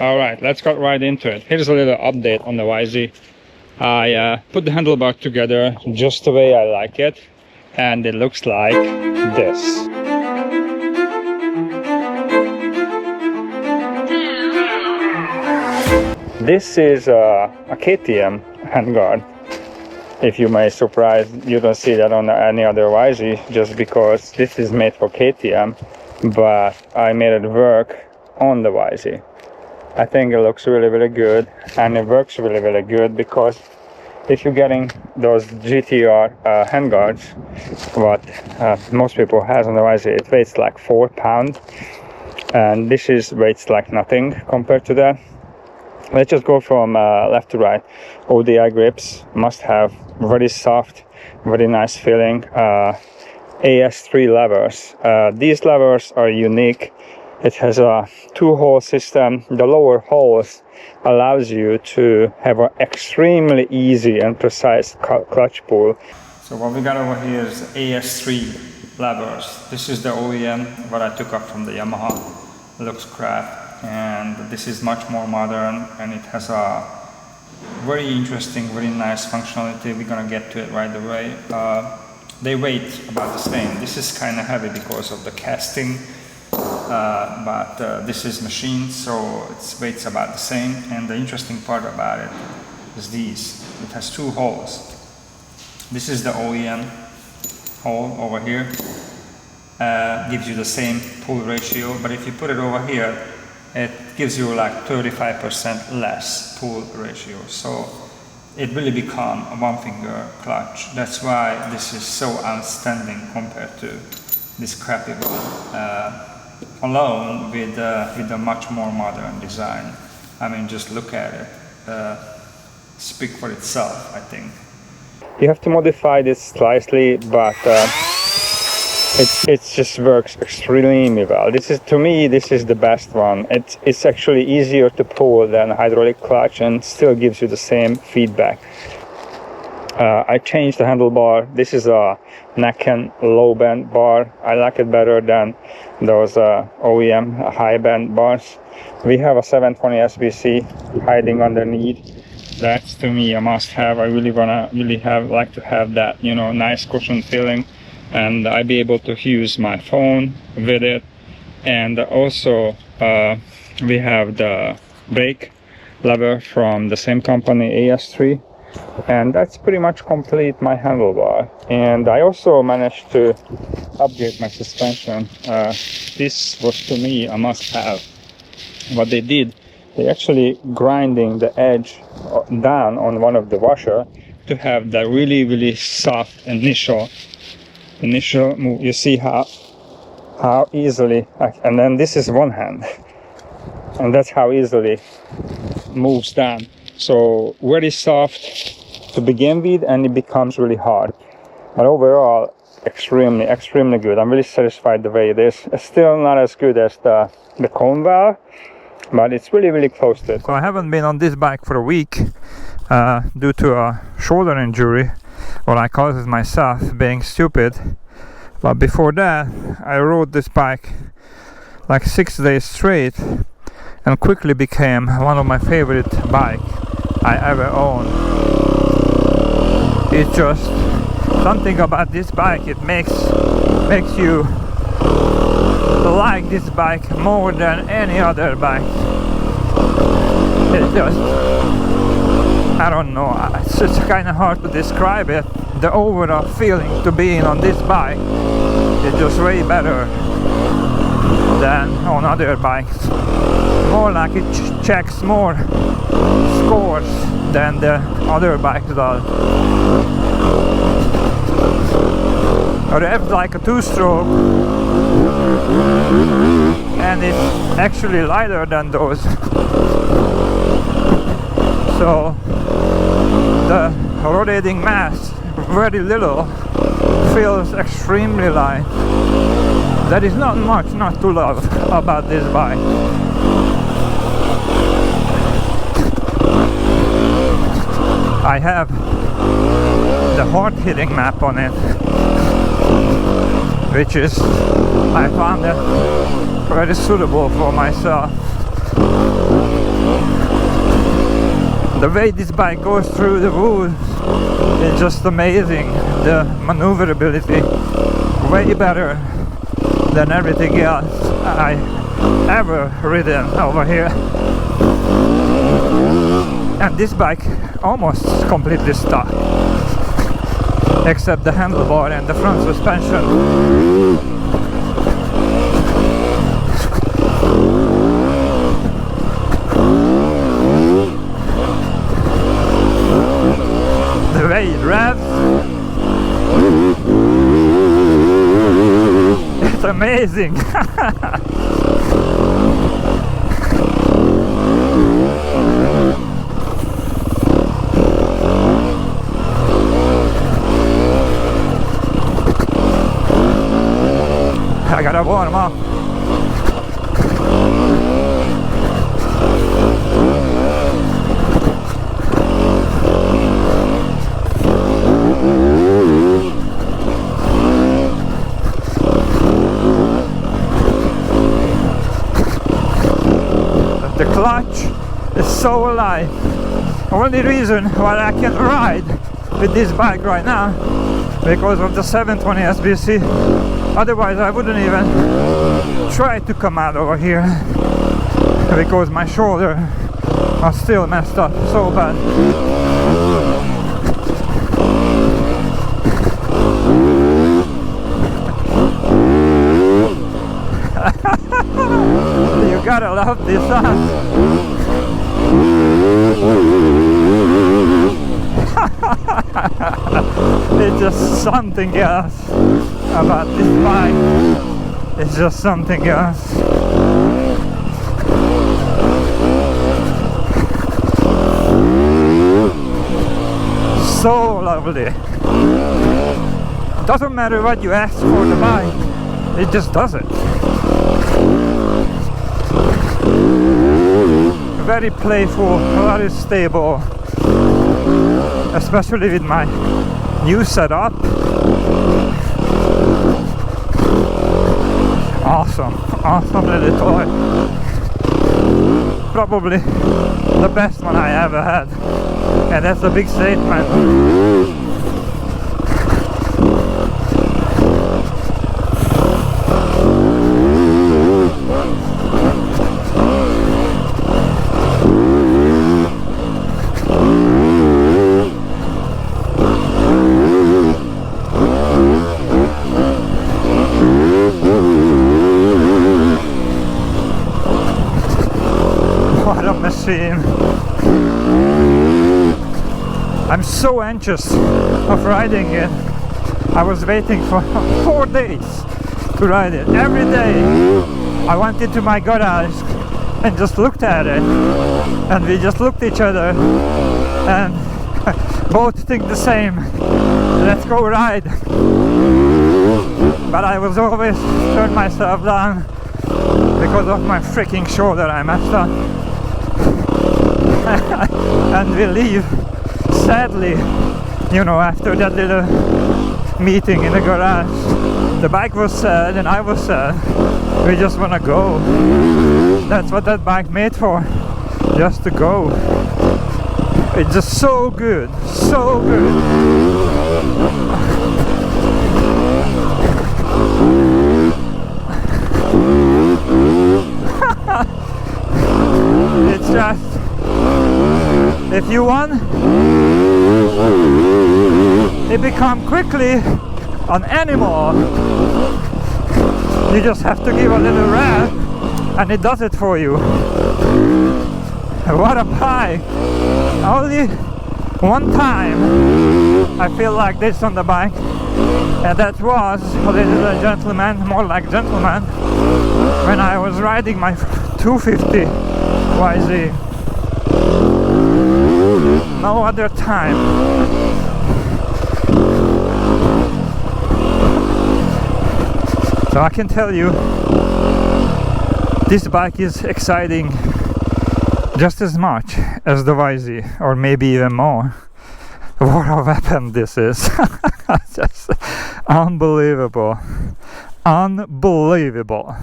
All right, let's get right into it. Here's a little update on the YZ. I put the handlebar together just the way I like it, and it looks like this. This is a KTM handguard. If you may surprise, you don't see that on any other YZ, just because this is made for KTM, but I made it work on the YZ. I think it looks really good, and it works really good, because if you're getting those GTR handguards, what most people has on the YZ, it weighs like 4 pounds, and this is weighs like nothing compared to that. Let's just go from left to right. ODI grips must have very soft, very nice feeling. AS3 levers. These levers are unique. It has a 2-hole system. The lower holes allows you to have an extremely easy and precise clutch pull. So what we got over here is AS3 levers. This is the OEM, what I took up from the Yamaha. It looks crap, and this is much more modern, and it has a very interesting, very nice functionality. We're gonna get to it right away. They weight about the same. This is kind of heavy because of the casting, but this is machined, so its weight's about the same. And the interesting part about it is these. It has 2 holes. This is the OEM hole over here. Gives you the same pull ratio, but if you put it over here, it gives you like 35% less pull ratio. So it really become a 1-finger clutch. That's why this is so outstanding compared to this crappy one. Alone with a much more modern design. I mean, just look at it. Speak for itself, I think. You have to modify this slightly, but it just works extremely well. This is, to me, this is the best one. It's actually easier to pull than a hydraulic clutch, and still gives you the same feedback. I changed the handlebar. This is a neck and low bend bar. I like it better than those OEM high bend bars. We have a 720 SBC hiding underneath. That's, to me, a must have. I really like to have that, you know, nice cushion feeling, and I'll be able to use my phone with it. And also we have the brake lever from the same company, AS3. And that's pretty much complete my handlebar. And I also managed to upgrade my suspension. This was, to me, a must-have. What they did, they actually grinding the edge down on one of the washer to have that really soft initial move. You see how easily, and then this is one hand, and that's how easily moves down. So very soft to begin with, and it becomes really hard. But overall, extremely good. I'm really satisfied the way it is. It's still not as good as the cone valve, but it's really close to it. So I haven't been on this bike for a week due to a shoulder injury, what I caused it myself, being stupid. But before that, I rode this bike like 6 days straight, and quickly became one of my favorite bikes I ever owned. It's just something about this bike. It makes you like this bike more than any other bike. It's just, I don't know, it's just kind of hard to describe it. The overall feeling to being on this bike is just way better than on other bikes. More like it checks more scores than the other bikes does. Or it's like a 2-stroke, and it's actually lighter than those. So the rotating mass, very little, feels extremely light. There is not much not to love about this bike. I have the hard hitting map on it, which is, I found it very suitable for myself. The way this bike goes through the woods is just amazing. The maneuverability, way better than everything else I ever ridden over here. And this bike almost completely stuck, except the handlebar and the front suspension. The way it revs, it's amazing. I gotta warm up. The clutch is so alive. Only reason why I can ride with this bike right now because of the 720 SBC. Otherwise I wouldn't even try to come out over here because my shoulder are still messed up so bad. You gotta love this sound. It's just something else about this bike. It's just something else. So lovely. Doesn't matter what you ask for the bike, it just does it. Very playful, very stable, especially with my new setup. Awesome little toy. Probably the best one I ever had, and that's a big statement. What a machine. I'm so anxious of riding it. I was waiting for 4 days to ride it. Every day I went into my garage and just looked at it, and we just looked at each other and both think the same. Let's go ride. But I was always turned myself down because of my freaking shoulder. I messed up. And we leave sadly, you know, after that little meeting in the garage. The bike was sad and I was sad. We just want to go. That's what that bike made for, just to go. It's just so good, so good. It's just, if you want, it becomes quickly an animal. You just have to give a little rev and it does it for you. What a bike! Only one time I feel like this on the bike, and that was, ladies and gentlemen, more like gentlemen, when I was riding my 250 YZ. No other time. So I can tell you, this bike is exciting just as much as the YZ, or maybe even more. What a weapon this is. Just unbelievable. Unbelievable.